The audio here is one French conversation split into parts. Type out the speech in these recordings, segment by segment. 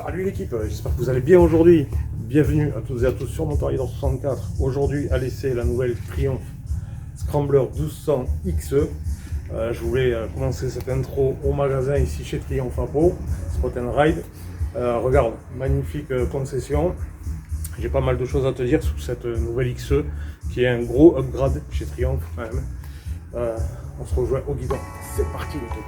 Salut l'équipe, j'espère que vous allez bien aujourd'hui. Bienvenue à toutes et à tous sur Motor Rider 64. Aujourd'hui à l'essai la nouvelle Triumph Scrambler 1200 XE. Je voulais commencer cette intro au magasin ici chez Triumph à Pau, Spot and Ride. Regarde, magnifique concession. J'ai pas mal de choses à te dire sur cette nouvelle XE qui est un gros upgrade chez Triumph quand même. On se rejoint au guidon. C'est parti l'équipe.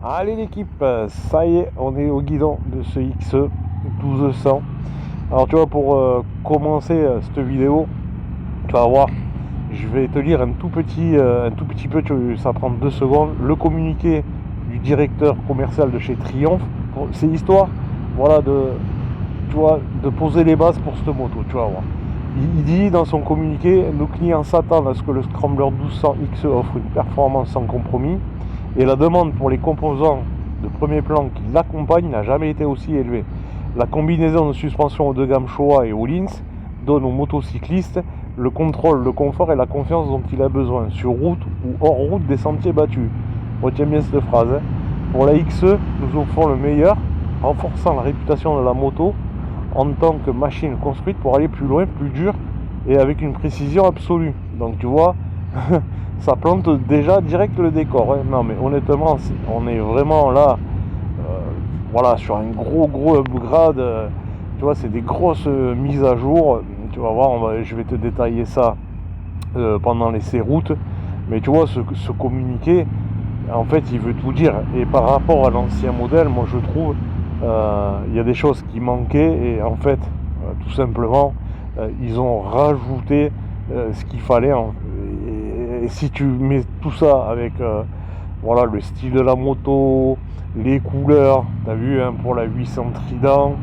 Allez l'équipe, ça y est, on est au guidon de ce XE 1200. Alors tu vois, pour commencer cette vidéo, tu vas voir, je vais te lire un tout petit peu, ça prend 2 secondes, le communiqué du directeur commercial de chez Triumph. C'est histoire, voilà, de poser les bases pour cette moto, tu vas voir. Il dit dans son communiqué, nos clients s'attendent à ce que le Scrambler 1200 XE offre une performance sans compromis. Et la demande pour les composants de premier plan qui l'accompagnent n'a jamais été aussi élevée. La combinaison de suspension haut de gamme Showa et Öhlins donne aux motocyclistes le contrôle, le confort et la confiance dont il a besoin, sur route ou hors route des sentiers battus. Retiens bien cette phrase. Pour la XE, nous offrons le meilleur, renforçant la réputation de la moto en tant que machine construite pour aller plus loin, plus dur et avec une précision absolue. Donc tu vois, ça plante déjà direct le décor. Non mais honnêtement, on est vraiment là, voilà, sur un gros upgrade. Tu vois, c'est des grosses mises à jour. Tu vas voir, je vais te détailler ça pendant l'essai route. Mais tu vois, ce communiqué, en fait, il veut tout dire. Et par rapport à l'ancien modèle, moi je trouve, il y a des choses qui manquaient. Et en fait, tout simplement, ils ont rajouté ce qu'il fallait. Et si tu mets tout ça avec voilà, le style de la moto, les couleurs, tu as vu hein, pour la 800 Trident,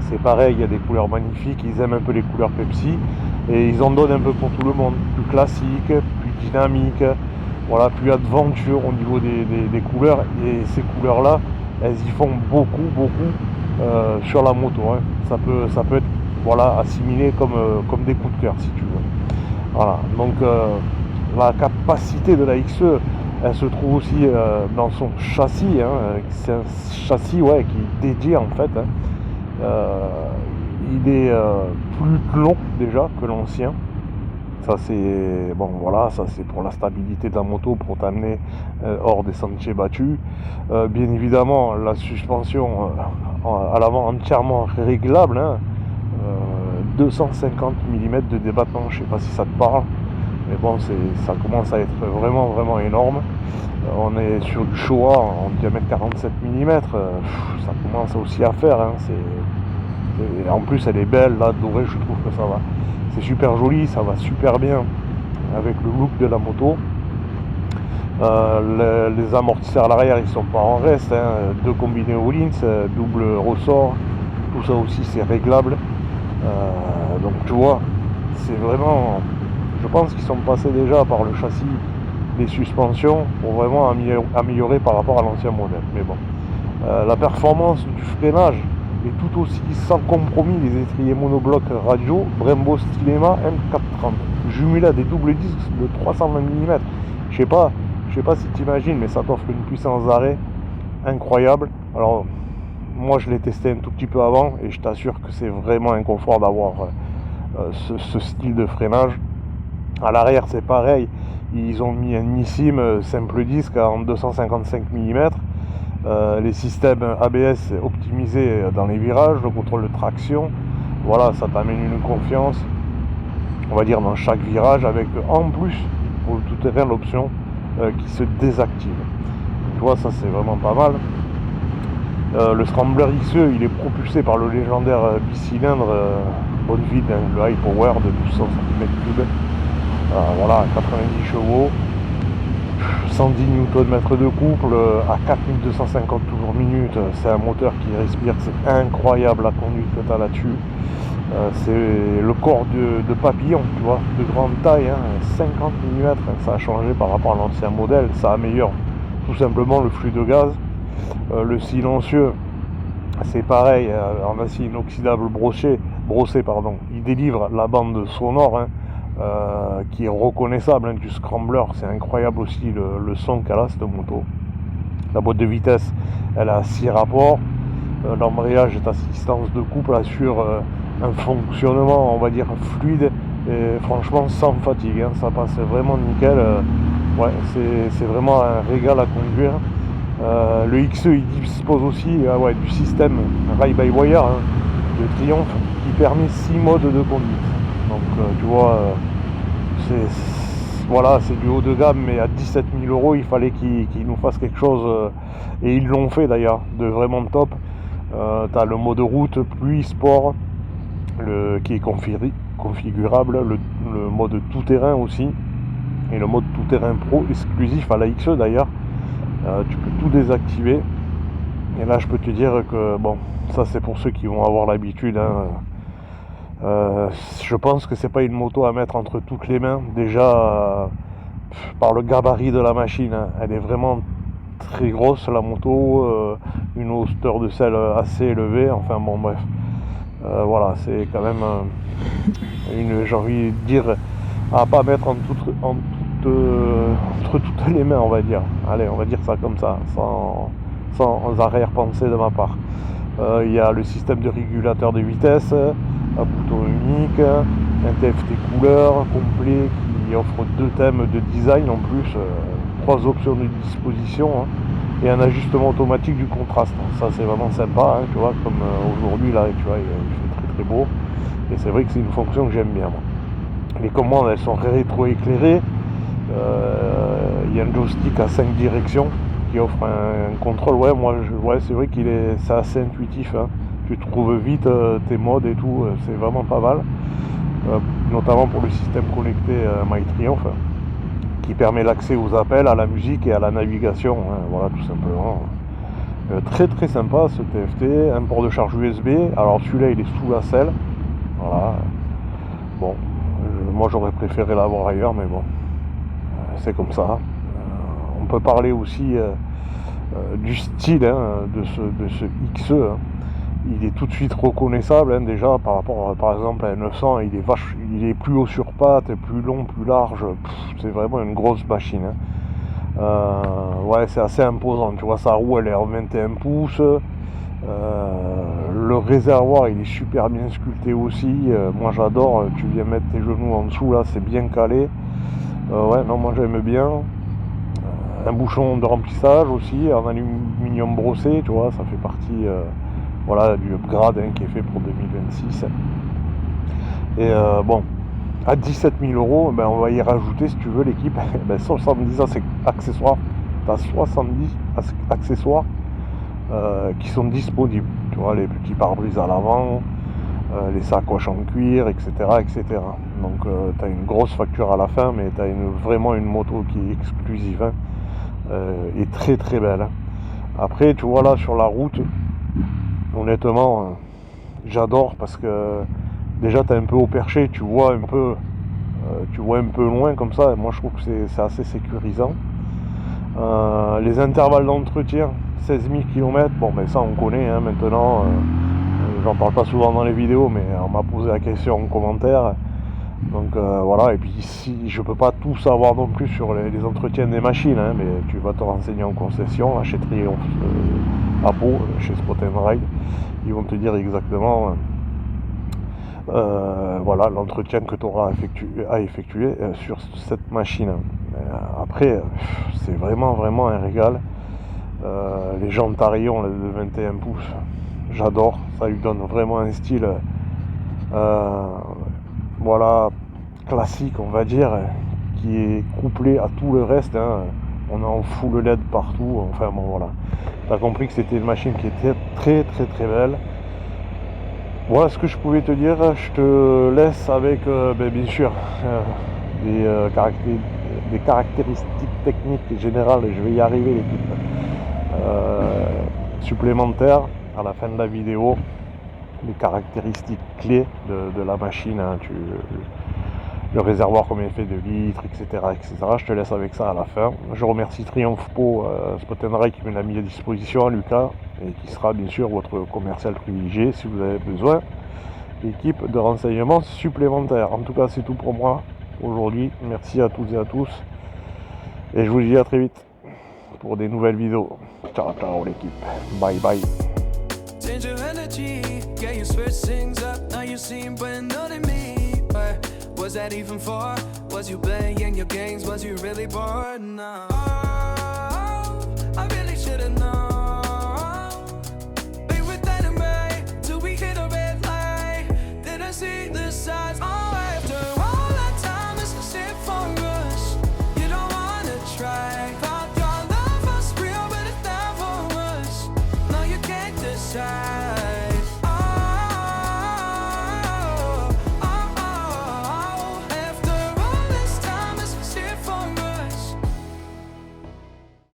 c'est pareil, il y a des couleurs magnifiques, ils aiment un peu les couleurs Pepsi et ils en donnent un peu pour tout le monde, plus classique, plus dynamique, voilà, plus aventure au niveau des couleurs, et ces couleurs là, elles y font beaucoup sur la moto, hein. Ça peut être voilà, assimilé comme des coups de cœur si tu veux. Voilà, donc la capacité de la XE, elle se trouve aussi dans son châssis, hein. C'est un châssis qui est dédié en fait, hein. Il est plus long déjà que l'ancien. Ça c'est bon, voilà, ça c'est pour la stabilité de la moto, pour t'amener hors des sentiers battus. Bien évidemment, la suspension à l'avant entièrement réglable, hein. 250 mm de débattement, je sais pas si ça te parle. Mais bon, ça commence à être vraiment énorme. On est sur du Showa en diamètre 47 mm. Ça commence aussi à faire. Hein. En plus, elle est belle, là, dorée, je trouve que ça va. C'est super joli, ça va super bien avec le look de la moto. Les amortisseurs à l'arrière, ils sont pas en reste. Hein. 2 combinés Öhlins, double ressort. Tout ça aussi, c'est réglable. Donc tu vois, c'est vraiment... Je pense qu'ils sont passés déjà par le châssis des suspensions pour vraiment améliorer par rapport à l'ancien modèle. Mais bon, la performance du freinage est tout aussi sans compromis. Les étriers monoblocs radio Brembo Stylema M430 jumelé à des doubles disques de 320 mm. Je sais pas si tu imagines, mais ça t'offre une puissance d'arrêt incroyable. Alors moi je l'ai testé un tout petit peu avant et je t'assure que c'est vraiment un confort d'avoir ce style de freinage. À l'arrière c'est pareil, ils ont mis un Nissim simple disque en 255 mm, les systèmes ABS optimisés dans les virages, le contrôle de traction, voilà, ça t'amène une confiance, on va dire, dans chaque virage, avec en plus pour le tout-terrain l'option qui se désactive. Tu vois, ça c'est vraiment pas mal. Le Scrambler XE, il est propulsé par le légendaire bicylindre Bonneville, le High Power de 1200 cm3. Voilà, 90 chevaux, 110 Nm de couple, à 4250 tours minute. C'est un moteur qui respire, c'est incroyable la conduite que tu as là-dessus. C'est le corps de papillon, tu vois, de grande taille, 50 mm. Ça a changé par rapport à l'ancien modèle, ça améliore tout simplement le flux de gaz. Le silencieux, c'est pareil, en acier inoxydable brossé, il délivre la bande sonore qui est reconnaissable du Scrambler. C'est incroyable aussi le son qu'elle a cette moto. La boîte de vitesse, elle a 6 rapports. L'embrayage et assistance de couple assure un fonctionnement, on va dire, fluide et franchement sans fatigue. Ça passe vraiment nickel. Ouais, c'est vraiment un régal à conduire. Le XE, il dispose aussi du système Ride-by-Wire de Triumph qui permet 6 modes de conduite. Donc tu vois, c'est du haut de gamme, mais à 17 000 €, il fallait qu'ils nous fassent quelque chose, et ils l'ont fait d'ailleurs, de vraiment top. Tu as le mode route, pluie, sport, qui est configurable, le mode tout-terrain aussi, et le mode tout-terrain pro exclusif à la XE d'ailleurs. Tu peux tout désactiver, et là je peux te dire que bon, ça c'est pour ceux qui vont avoir l'habitude. Je pense que c'est pas une moto à mettre entre toutes les mains. Déjà par le gabarit de la machine, elle est vraiment très grosse la moto, une hauteur de selle assez élevée. Enfin bon, bref, voilà, c'est quand même j'ai envie de dire, à pas mettre entre toutes les mains, on va dire. Allez, on va dire ça comme ça, sans arrière-pensée de ma part. Il y a le système de régulateur de vitesse, un bouton unique, un TFT couleur complet qui offre 2 thèmes de design en plus, 3 options de disposition, et un ajustement automatique du contraste. Ça c'est vraiment sympa, tu vois, comme aujourd'hui là, tu vois, il fait très très beau, et c'est vrai que c'est une fonction que j'aime bien moi. Les commandes, elles sont rétro-éclairées. Il y a un joystick à 5 directions qui offre un contrôle. C'est vrai c'est assez intuitif. Tu trouves vite tes modes et tout. C'est vraiment pas mal. Notamment pour le système connecté MyTriumph, qui permet l'accès aux appels, à la musique et à la navigation. Voilà, tout simplement. Très très sympa ce TFT. Un port de charge USB. Alors celui-là, il est sous la selle. Voilà. Bon. Moi j'aurais préféré l'avoir ailleurs, mais bon, c'est comme ça. On peut parler aussi du style de ce XE. Il est tout de suite reconnaissable déjà par rapport par exemple à un 900. Il est plus haut sur pattes, plus long, plus large. C'est vraiment une grosse machine. C'est assez imposant. Tu vois, sa roue elle est en 21 pouces. Le réservoir il est super bien sculpté aussi. Moi j'adore. Tu viens mettre tes genoux en dessous là, c'est bien calé. Moi j'aime bien. Un bouchon de remplissage aussi en aluminium brossé, tu vois, ça fait partie du upgrade qui est fait pour 2026. Et à 17 000 €, on va y rajouter, si tu veux, l'équipe 70 accessoires. Tu as 70 accessoires qui sont disponibles. Tu vois, les petits pare-brises à l'avant, les sacoches en cuir, etc. Donc tu as une grosse facture à la fin, mais tu as vraiment une moto qui est exclusive et très très belle. Après, tu vois, là sur la route, honnêtement, j'adore parce que déjà tu es un peu au perché, tu vois un peu loin comme ça, et moi je trouve que c'est assez sécurisant. Les intervalles d'entretien, 16 000 km, ça on connaît maintenant. J'en parle pas souvent dans les vidéos, mais on m'a posé la question en commentaire. Donc et puis ici je peux pas tout savoir non plus sur les entretiens des machines, mais tu vas te renseigner en concession, chez Triumph à Pau, chez Spot & Ride, ils vont te dire exactement l'entretien que tu auras à effectuer sur cette machine. Après c'est vraiment un régal. Les jantes à rayons de 21 pouces, j'adore, ça lui donne vraiment un style voilà, classique on va dire, qui est couplé à tout le reste, hein. On est en full LED partout, enfin bon voilà, t'as compris que c'était une machine qui était très très très belle. Voilà ce que je pouvais te dire. Je te laisse avec bien sûr des caractéristiques techniques générales, je vais y arriver l'équipe, supplémentaires à la fin de la vidéo, les caractéristiques clés de la machine, hein, le réservoir, combien il fait de litres, etc., etc. Je te laisse avec ça à la fin. Je remercie Triumph Po Spot & Ride qui me l'a mis à disposition, Lucas, et qui sera bien sûr votre commercial privilégié si vous avez besoin d'équipe de renseignements supplémentaires. En tout cas, c'est tout pour moi aujourd'hui. Merci à toutes et à tous. Et je vous dis à très vite pour des nouvelles vidéos. Ciao, ciao l'équipe. Bye bye. Change your energy, yeah, you switch things up. Now you seem brand new to me. But was that even for? Was you playing your games? Was you really bored? No.